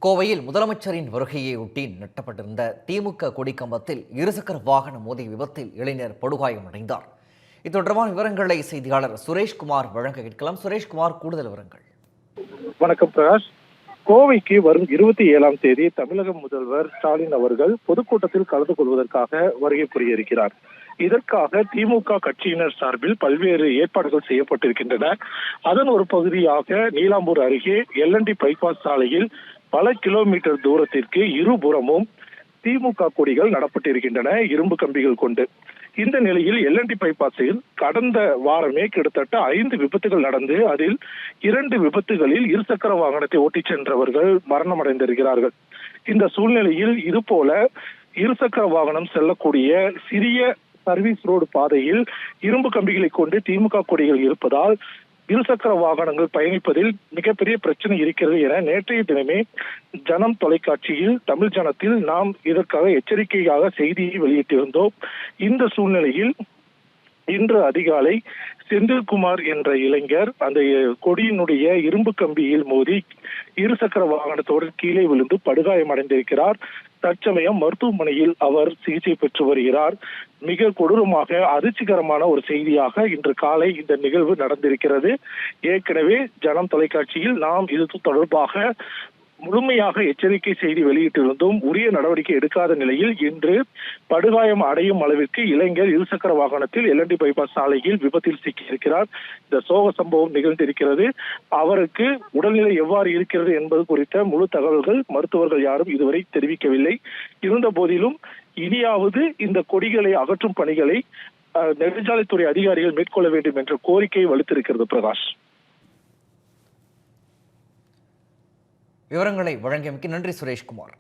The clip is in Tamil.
கோவையில் முதலமைச்சரின் வருகையை ஒட்டி நட்டப்பட்டிருந்த திமுக கொடிக்கம்பத்தில் இருசக்கர வாகனம் மோதிய விபத்தில் இளைஞர் படுகாயமடைந்தார். இது தொடர்பான விவரங்களை செய்தியாளர் சுரேஷ்குமார் வழங்க கேட்கலாம். சுரேஷ்குமார், கூடுதல் விவரங்கள். வணக்கம் பிரகாஷ். கோவைக்கு வரும் 27ஆம் தேதி தமிழக முதல்வர் ஸ்டாலின் அவர்கள் பொதுக்கூட்டத்தில் கலந்து கொள்வதற்காக வருகை புரிய இருக்கிறார். இதற்காக திமுக கட்சியினர் சார்பில் பல்வேறு ஏற்பாடுகள் செய்யப்பட்டிருக்கின்றன. அதன் ஒரு பகுதியாக நீலாம்பூர் அருகே எல்என்டி பைபாஸ் சாலையில் பல கிலோமீட்டர் தூரத்திற்கு இருபுறமும் திமுக கொடிகள் நடப்பட்டிருக்கின்றன, இரும்பு கம்பிகள் கொண்டு. இந்த நிலையில் எல்என்டி பைபாஸில் கடந்த வாரமே கிட்டத்தட்ட 5 விபத்துகள் நடந்து அதில் 2 விபத்துகளில் இருசக்கர வாகனத்தை ஓட்டிச் சென்றவர்கள் மரணம் அடைந்திருக்கிறார்கள். இந்த சூழ்நிலையில் இதுபோல இருசக்கர வாகனம் செல்லக்கூடிய சிறிய சர்வீஸ் ரோடு பாதையில் இரும்பு கம்பிகளை கொண்டு திமுக கொடிகள் இருப்பதால் இருசக்கர வாகனங்கள் பயணிப்பதில் மிகப்பெரிய பிரச்சனை இருக்கிறது என நேற்றைய தினமே ஜனம் தொலைக்காட்சியில் தமிழ் ஜனத்தில் நாம் இதற்காக எச்சரிக்கையாக செய்தியை வெளியிட்டிருந்தோம். இந்த சூழ்நிலையில் இன்று அதிகாலை செந்தில்குமார் என்ற இளைஞர் அந்த கொடியினுடைய இரும்பு கம்பியில் மோதி இருசக்கர வாகனத்தோடு கீழே விழுந்து படுகாயமடைந்திருக்கிறார். தற்சமயம் மருத்துவமனையில் அவர் சிகிச்சை பெற்று வருகிறார். மிக கொடூரமாக அதிர்ச்சிகரமான ஒரு செய்தியாக இன்று காலை இந்த நிகழ்வு நடந்திருக்கிறது. ஏற்கனவே ஜனம் தொலைக்காட்சியில் நாம் இது தொடர்பாக முழுமையாக எச்சரிக்கை செய்தி வெளியிட்டிருந்தும் உரிய நடவடிக்கை எடுக்காத நிலையில் இன்று படுகாயம் அடையும் அளவிற்கு இளைஞர் இருசக்கர வாகனத்தில் எல்என்டி பைபாஸ் சாலையில் விபத்தில் சிக்கியிருக்கிறார். இந்த சோக சம்பவம் நிகழ்ந்திருக்கிறது. அவருக்கு உடல்நிலை எவ்வாறு இருக்கிறது என்பது குறித்த முழு தகவல்கள் மருத்துவர்கள் யாரும் இதுவரை தெரிவிக்கவில்லை. இருந்த போதிலும் இனியாவது இந்த கொடிகளை அகற்றும் பணிகளை நெடுஞ்சாலைத்துறை அதிகாரிகள் மேற்கொள்ள வேண்டும் என்ற கோரிக்கை வலுத்திருக்கிறது. பிரகாஷ், விவரங்களை வழங்கியமைக்கு நன்றி சுரேஷ்குமார்.